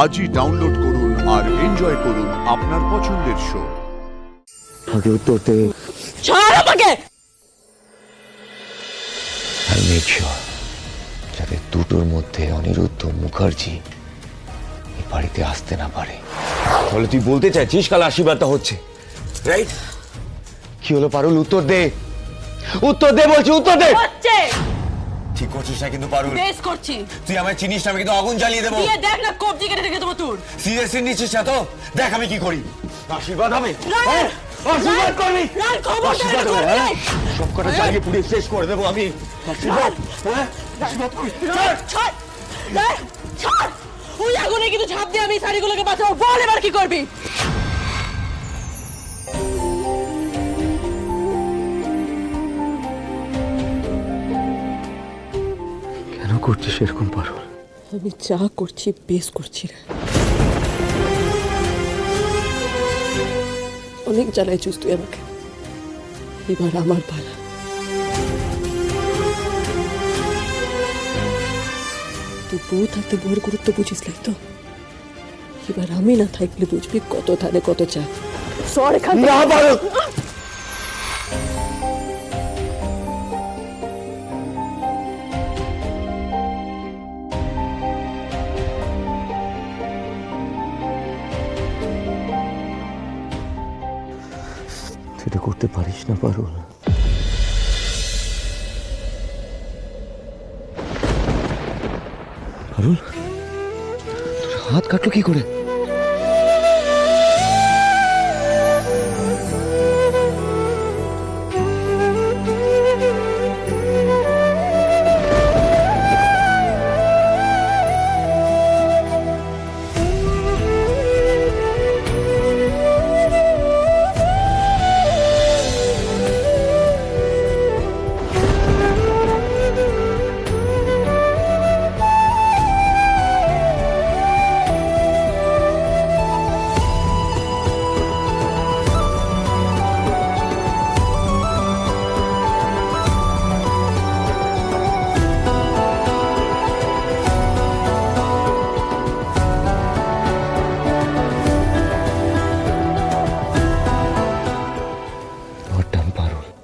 আজই ডাউনলোড করুন আর এনজয় করুন আপনার পছন্দের শো। আগে উত্তর দে। ছাড় আমাকে। আর মেক শিওর যাতে দুটোর মধ্যে অনিরুদ্ধ মুখার্জি এই বাড়িতে আসতে না পারে। তাহলে তুই বলতে চাইছিস কাল আশীর্বাদটা হচ্ছে, রাইট? কি হলো পারুল, উত্তর দে, উত্তর দে বলছি, উত্তর দে। হচ্ছে ঠিক করছিস না কিন্তু পারুল, বেশ করছি। তুই আমায় চিনিস না, আমি কিন্তু আগুন জ্বালিয়ে দেবো। দিয়ে দেখ না কবজি কেটে রেখে দেবো তোর। সিরিয়াসলি নিচ্ছিস না তো? দেখ আমি কি করি। আশীর্বাদ হবে, রায়! আশীর্বাদ করবি, রায়, খবরদার আশীর্বাদ এটা হবে, করবি হ্যাঁ? না। সব কটা জ্বালিয়ে পুড়িয়ে শেষ করে দেবো আমি। আশীর্বাদ, হ্যাঁ? আশীর্বাদ করবি। রায়, ছাড়! রায়, ছাড়! ওই আগুনে কিন্তু ঝাঁপ দিয়ে আমি শাড়িগুলোকে বাঁচাবো। বল এবার কি করবি? কেন করছিস এরকম পারুল? আমি যা করছি বেশ করছি না। অনেক জ্বালাইছিস তুই আমাকে, এবার আমার পালা। তুই বউ থাকতে বউয়ের গুরুত্ব বুঝিস নাই তো, এবার আমি না থাকলে বুঝবি কত ধানে কত চা। সর এখান থেকে। না পারুল, তুই এটা করতে পারিস না পারুল। পারুল, তোর হাত কাটলো কি করে?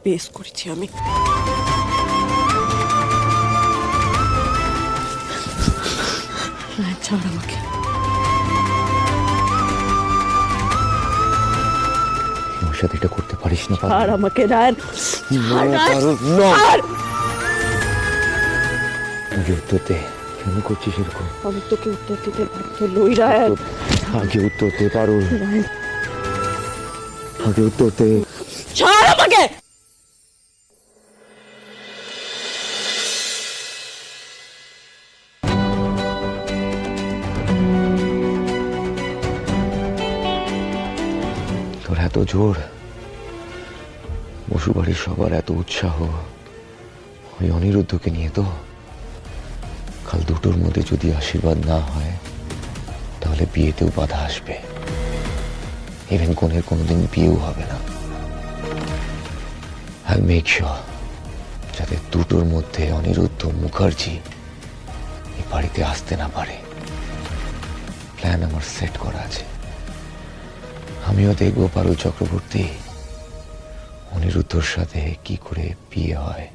বেশ করেছি আমি। রায়, ছাড় আমাকে। আমার সাথে এটা করতে পারিস না পারুল। ছাড় আমাকে রায়। ছাড়, না, রায়। পারুল, না। ছাড়। আগে উত্তর দে, কেন করছিস এরকম? আমি তোকে উত্তর দিতে বাধ্য নই রায়। আগে উত্তর দে পারুল, রায়, আগে উত্তর দে। ছাড় আমাকে। তোর এত জোর, বসুবাড়ির সবার এত উৎসাহ ওই অনিরুদ্ধকে নিয়ে, তো কাল দুটোর মধ্যে যদি আশীর্বাদ না হয় তাহলে বিয়েতেও বাধা আসবে। ইভেন কনের কোনোদিন বিয়েও হবে না। আই মেক শিওর যাতে দুটোর মধ্যে অনিরুদ্ধ মুখার্জি এই বাড়িতে আসতে না পারে। প্ল্যান আমার সেট করা আছে। আমিও দেখবো পারুল চক্রবর্তী অনিরুদ্ধর সাথে কি করে বিয়ে হয়।